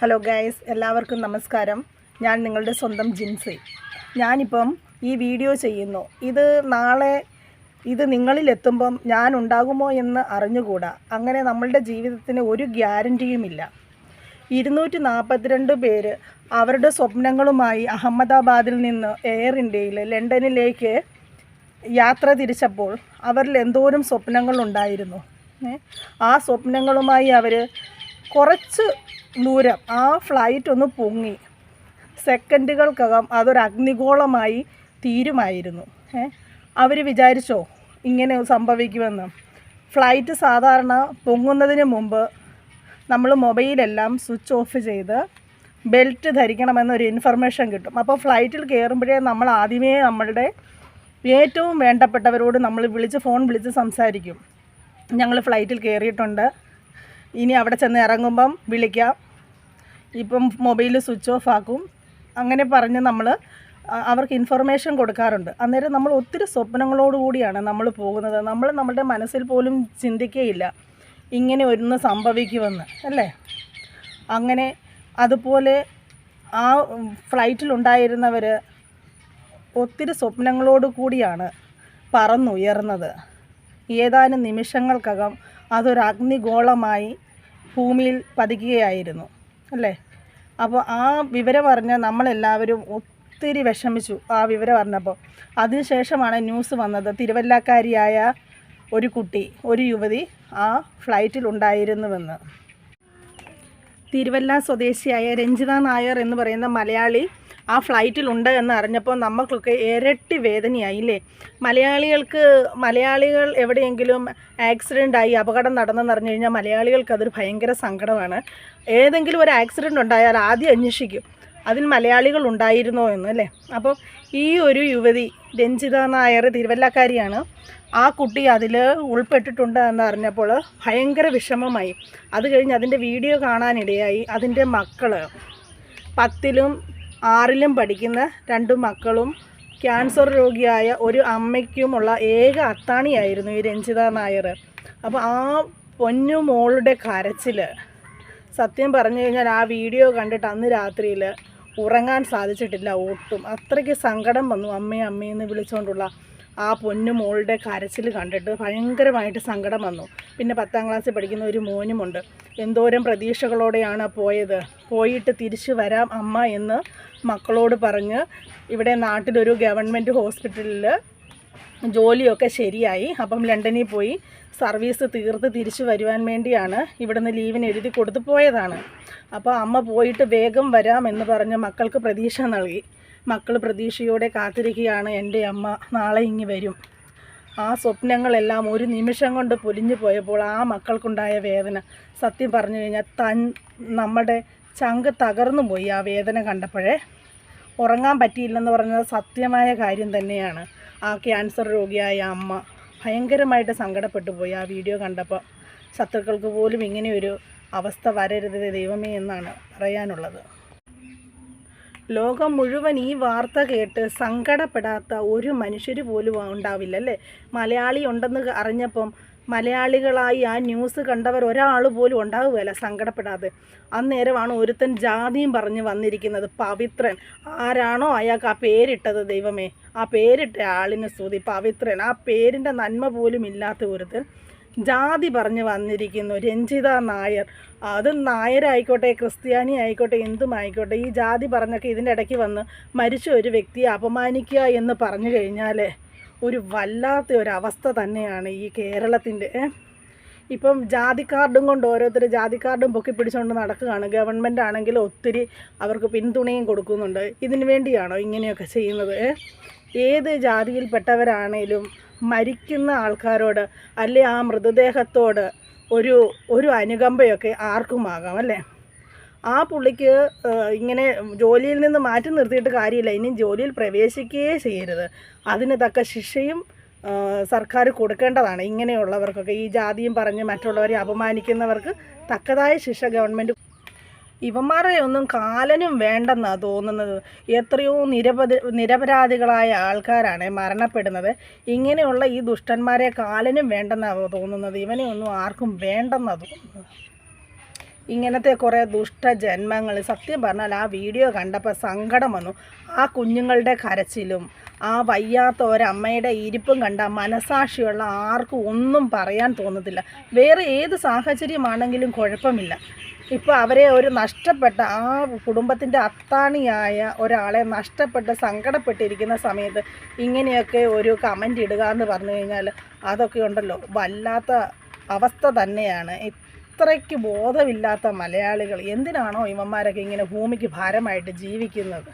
Hello guys, എല്ലാവർക്കും നമസ്കാരം. ഞാൻ നിങ്ങളുടെ സ്വന്തം ജിൻസി. ഞാനിപ്പം ഈ വീഡിയോ ചെയ്യുന്നു. നാളെ നിങ്ങളിലെത്തുമ്പം ഞാൻ ഉണ്ടാകുമോ എന്ന് അറിഞ്ഞുകൂടാ. അങ്ങനെ നമ്മളുടെ ജീവിതത്തിന് ഒരു ഗ്യാരൻറ്റിയുമില്ല. 242 പേര് അവരുടെ സ്വപ്നങ്ങളുമായി അഹമ്മദാബാദിൽ നിന്ന് എയർ ഇന്ത്യയിൽ ലണ്ടനിലേക്ക് യാത്ര തിരിച്ചപ്പോൾ അവരിൽ എന്തോരം സ്വപ്നങ്ങളുണ്ടായിരുന്നു. ആ സ്വപ്നങ്ങളുമായി അവർ കുറച്ച് ദൂരം ആ ഫ്ലൈറ്റ് ഒന്ന് പൊങ്ങി സെക്കൻഡുകൾക്കകം അതൊരു അഗ്നിഗോളമായി തീരുമായിരുന്നു. അവർ വിചാരിച്ചോ ഇങ്ങനെ സംഭവിക്കുമെന്ന്? ഫ്ലൈറ്റ് സാധാരണ പൊങ്ങുന്നതിന് മുമ്പ് നമ്മൾ മൊബൈലെല്ലാം സ്വിച്ച് ഓഫ് ചെയ്ത് ബെൽറ്റ് ധരിക്കണമെന്നൊരു ഇൻഫർമേഷൻ കിട്ടും. അപ്പോൾ ഫ്ലൈറ്റിൽ കയറുമ്പോഴേ നമ്മൾ ആദ്യമേ നമ്മളുടെ ഏറ്റവും വേണ്ടപ്പെട്ടവരോട് നമ്മൾ ഫോൺ വിളിച്ച് സംസാരിക്കും. ഞങ്ങൾ ഫ്ലൈറ്റിൽ കയറിയിട്ടുണ്ട്, ഇനി അവിടെ ചെന്ന് ഇറങ്ങുമ്പം വിളിക്കാം, ഇപ്പം മൊബൈൽ സ്വിച്ച് ഓഫ് ആക്കും, അങ്ങനെ പറഞ്ഞ് നമ്മൾ അവർക്ക് ഇൻഫർമേഷൻ കൊടുക്കാറുണ്ട്. അന്നേരം നമ്മൾ ഒത്തിരി സ്വപ്നങ്ങളോടുകൂടിയാണ് നമ്മൾ പോകുന്നത്. നമ്മളുടെ മനസ്സിൽ പോലും ചിന്തിക്കുകയില്ല ഇങ്ങനെ ഒന്ന് സംഭവിക്കുമെന്ന്, അല്ലേ? അങ്ങനെ അതുപോലെ ആ ഫ്ലൈറ്റിലുണ്ടായിരുന്നവർ ഒത്തിരി സ്വപ്നങ്ങളോട് കൂടിയാണ് പറന്നുയർന്നത്. ഏതാനും നിമിഷങ്ങൾക്കകം അതൊരു അഗ്നിഗോളമായി ഭൂമിയിൽ പതിക്കുകയായിരുന്നു, അല്ലേ? അപ്പോൾ ആ വിവരം പറഞ്ഞ് നമ്മളെല്ലാവരും ഒത്തിരി വിഷമിച്ചു ആ വിവരം അറിഞ്ഞപ്പോൾ. അതിനുശേഷമാണ് ന്യൂസ് വന്നത്, തിരുവല്ലക്കാരിയായ ഒരു യുവതി ആ ഫ്ലൈറ്റിലുണ്ടായിരുന്നുവെന്ന്. തിരുവല്ല സ്വദേശിയായ രഞ്ജിത നായർ എന്ന് പറയുന്ന മലയാളി ആ ഫ്ലൈറ്റിലുണ്ട് എന്ന് അറിഞ്ഞപ്പോൾ നമുക്കൊക്കെ ഇരട്ടി വേദനയായില്ലേ? മലയാളികൾ എവിടെയെങ്കിലും ആക്സിഡൻ്റായി അപകടം നടന്നെന്ന് അറിഞ്ഞു കഴിഞ്ഞാൽ മലയാളികൾക്ക് അതൊരു ഭയങ്കര സങ്കടമാണ്. ഏതെങ്കിലും ഒരു ആക്സിഡൻ്റ് ഉണ്ടായാൽ ആദ്യം അന്വേഷിക്കും അതിൽ മലയാളികൾ ഉണ്ടായിരുന്നോ എന്ന്, അല്ലേ? അപ്പോൾ ഈ ഒരു യുവതി രഞ്ജിത നായർ തിരുവല്ലക്കാരിയാണ്. ആ കുട്ടി അതിൽ ഉൾപ്പെട്ടിട്ടുണ്ട് എന്ന് അറിഞ്ഞപ്പോൾ ഭയങ്കര വിഷമമായി. അത് കഴിഞ്ഞ് അതിൻ്റെ വീഡിയോ കാണാനിടയായി. അതിൻ്റെ മക്കൾ 10ലും 6ലും പഠിക്കുന്ന 2 മക്കളും ക്യാൻസർ രോഗിയായ ഒരു അമ്മയ്ക്കുമുള്ള ഏക അത്താണിയായിരുന്നു ഈ രഞ്ജിത നായർ. അപ്പോൾ ആ പൊന്നു മോളുടെ കരച്ചിൽ, സത്യം പറഞ്ഞു കഴിഞ്ഞാൽ ആ വീഡിയോ കണ്ടിട്ട് അന്ന് രാത്രിയിൽ ഉറങ്ങാൻ സാധിച്ചിട്ടില്ല ഒട്ടും. അത്രയ്ക്ക് സങ്കടം വന്നു. അമ്മയെന്ന് വിളിച്ചുകൊണ്ടുള്ള ആ പൊന്നു മോളുടെ കരച്ചിൽ കണ്ടിട്ട് ഭയങ്കരമായിട്ട് സങ്കടം വന്നു. പിന്നെ 10ാം ക്ലാസ്സിൽ പഠിക്കുന്ന ഒരു മോനുമുണ്ട്. എന്തോരം പ്രതീക്ഷകളോടെയാണ് പോയിട്ട് തിരിച്ചു വരാം അമ്മ എന്ന് മക്കളോട് പറഞ്ഞ് ഇവിടെ നാട്ടിലൊരു ഗവൺമെൻറ് ഹോസ്പിറ്റലിൽ ജോലിയൊക്കെ ശരിയായി. അപ്പം ലണ്ടനിൽ പോയി സർവീസ് തീർത്ത് തിരിച്ചു വരുവാൻ വേണ്ടിയാണ് ഇവിടുന്ന് ലീവിന് എഴുതി കൊടുത്ത് പോയതാണ്. അപ്പോൾ അമ്മ പോയിട്ട് വേഗം വരാം എന്ന് പറഞ്ഞ് മക്കൾക്ക് പ്രതീക്ഷ നൽകി. മക്കൾ പ്രതീക്ഷയോടെ കാത്തിരിക്കുകയാണ്, എൻ്റെ അമ്മ നാളെ ഇങ്ങ് വരും. ആ സ്വപ്നങ്ങളെല്ലാം ഒരു നിമിഷം കൊണ്ട് പൊലിഞ്ഞു പോയപ്പോൾ ആ മക്കൾക്കുണ്ടായ വേദന, സത്യം പറഞ്ഞു കഴിഞ്ഞാൽ നമ്മുടെ ചങ്ക് തകർന്നു പോയി. ആ വേദന കണ്ടപ്പോഴേ ഉറങ്ങാൻ പറ്റിയില്ലെന്ന് പറഞ്ഞത് സത്യമായ കാര്യം തന്നെയാണ്. ആ ക്യാൻസർ രോഗിയായ അമ്മ ഭയങ്കരമായിട്ട് സങ്കടപ്പെട്ടു പോയി ആ വീഡിയോ കണ്ടപ്പോൾ. ശത്രുക്കൾക്ക് പോലും ഇങ്ങനെയൊരു അവസ്ഥ വരരുത് ദൈവമേ എന്നാണ് പറയാനുള്ളത്. ലോകം മുഴുവൻ ഈ വാർത്ത കേട്ട് സങ്കടപ്പെടാത്ത ഒരു മനുഷ്യർ പോലും ഉണ്ടാവില്ല, അല്ലേ? മലയാളി ഉണ്ടെന്ന് അറിഞ്ഞപ്പം മലയാളികളായി ആ ന്യൂസ് കണ്ടവർ ഒരാൾ പോലും ഉണ്ടാവുകയല്ല സങ്കടപ്പെടാതെ. അന്നേരമാണ് ഒരുത്തൻ ജാതിയും പറഞ്ഞ് വന്നിരിക്കുന്നത്, പവിത്രൻ. ആരാണോ അയാൾക്ക് ആ പേരിട്ടത്, ദൈവമേ, ആ പേരിട്ട ആളിന് സ്തുതി, പവിത്രൻ. ആ പേരിൻ്റെ നന്മ പോലും ഇല്ലാത്ത ഒരുത്തൻ ജാതി പറഞ്ഞ് വന്നിരിക്കുന്നു. രഞ്ജിത നായർ, അത് നായരായിക്കോട്ടെ ക്രിസ്ത്യാനി ആയിക്കോട്ടെ എന്തുമായിക്കോട്ടെ, ഈ ജാതി പറഞ്ഞൊക്കെ ഇതിൻ്റെ ഇടയ്ക്ക് വന്ന് മരിച്ച ഒരു വ്യക്തിയെ അപമാനിക്കുക എന്ന് പറഞ്ഞു കഴിഞ്ഞാൽ ഒരു വല്ലാത്ത ഒരവസ്ഥ തന്നെയാണ് ഈ കേരളത്തിൻ്റെ. ഇപ്പം ജാതി കാർഡും കൊണ്ട് ഓരോരുത്തർ ജാതി കാർഡും പൊക്കി പിടിച്ചുകൊണ്ട് നടക്കുകയാണ്. ഗവൺമെൻറ് ആണെങ്കിൽ ഒത്തിരി അവർക്ക് പിന്തുണയും കൊടുക്കുന്നുണ്ട്. ഇതിനു വേണ്ടിയാണോ ഇങ്ങനെയൊക്കെ ചെയ്യുന്നത്? ഏത് ജാതിയിൽപ്പെട്ടവരാണേലും മരിക്കുന്ന ആൾക്കാരോട് അല്ലെ ആ മൃതദേഹത്തോട് ഒരു അനുകമ്പയൊക്കെ ആർക്കുമാകാം, അല്ലേ? ആ പുള്ളിക്ക് ഇങ്ങനെ ജോലിയിൽ നിന്ന് മാറ്റി നിർത്തിയിട്ട് കാര്യമില്ല, ഇനി ജോലിയിൽ പ്രവേശിക്കുകയേ ചെയ്യരുത്. അതിന് തക്ക ശിക്ഷയും സർക്കാർ കൊടുക്കേണ്ടതാണ്. ഇങ്ങനെയുള്ളവർക്കൊക്കെ ഈ ജാതിയും പറഞ്ഞ് മറ്റുള്ളവരെ അപമാനിക്കുന്നവർക്ക് തക്കതായ ശിക്ഷ ഗവൺമെൻറ്. ഇവന്മാരെ ഒന്നും കാലനും വേണ്ടെന്നാണ് തോന്നുന്നത്. എത്രയോ നിരപരാധികളായ ആൾക്കാരാണ് മരണപ്പെടുന്നത്. ഇങ്ങനെയുള്ള ഈ ദുഷ്ടന്മാരെ കാലനും വേണ്ടെന്നാണ് തോന്നുന്നത്. ഇവനെ ഒന്നും ആർക്കും വേണ്ടെന്നാണ് തോന്നുന്നത്. ഇങ്ങനത്തെ കുറേ ദുഷ്ടജന്മങ്ങൾ. സത്യം പറഞ്ഞാൽ ആ വീഡിയോ കണ്ടപ്പോൾ സങ്കടം വന്നു. ആ കുഞ്ഞുങ്ങളുടെ കരച്ചിലും ആ വയ്യാത്ത ഒരമ്മയുടെ ഇരിപ്പും കണ്ട മനസാക്ഷിയുള്ള ആർക്കും ഒന്നും പറയാൻ തോന്നത്തില്ല. വേറെ ഏത് സാഹചര്യമാണെങ്കിലും കുഴപ്പമില്ല. ഇപ്പോൾ അവരെ ഒരു നഷ്ടപ്പെട്ട ആ കുടുംബത്തിൻ്റെ അത്താണിയായ ഒരാളെ നഷ്ടപ്പെട്ട് സങ്കടപ്പെട്ടിരിക്കുന്ന സമയത്ത് ഇങ്ങനെയൊക്കെ ഒരു കമൻ്റ് ഇടുക എന്ന് പറഞ്ഞു കഴിഞ്ഞാൽ അതൊക്കെ ഉണ്ടല്ലോ വല്ലാത്ത അവസ്ഥ തന്നെയാണ്. ഇത്രയ്ക്ക് ബോധമില്ലാത്ത മലയാളികൾ എന്തിനാണോ ഇവന്മാരൊക്കെ ഇങ്ങനെ ഭൂമിക്ക് ഭാരമായിട്ട് ജീവിക്കുന്നത്?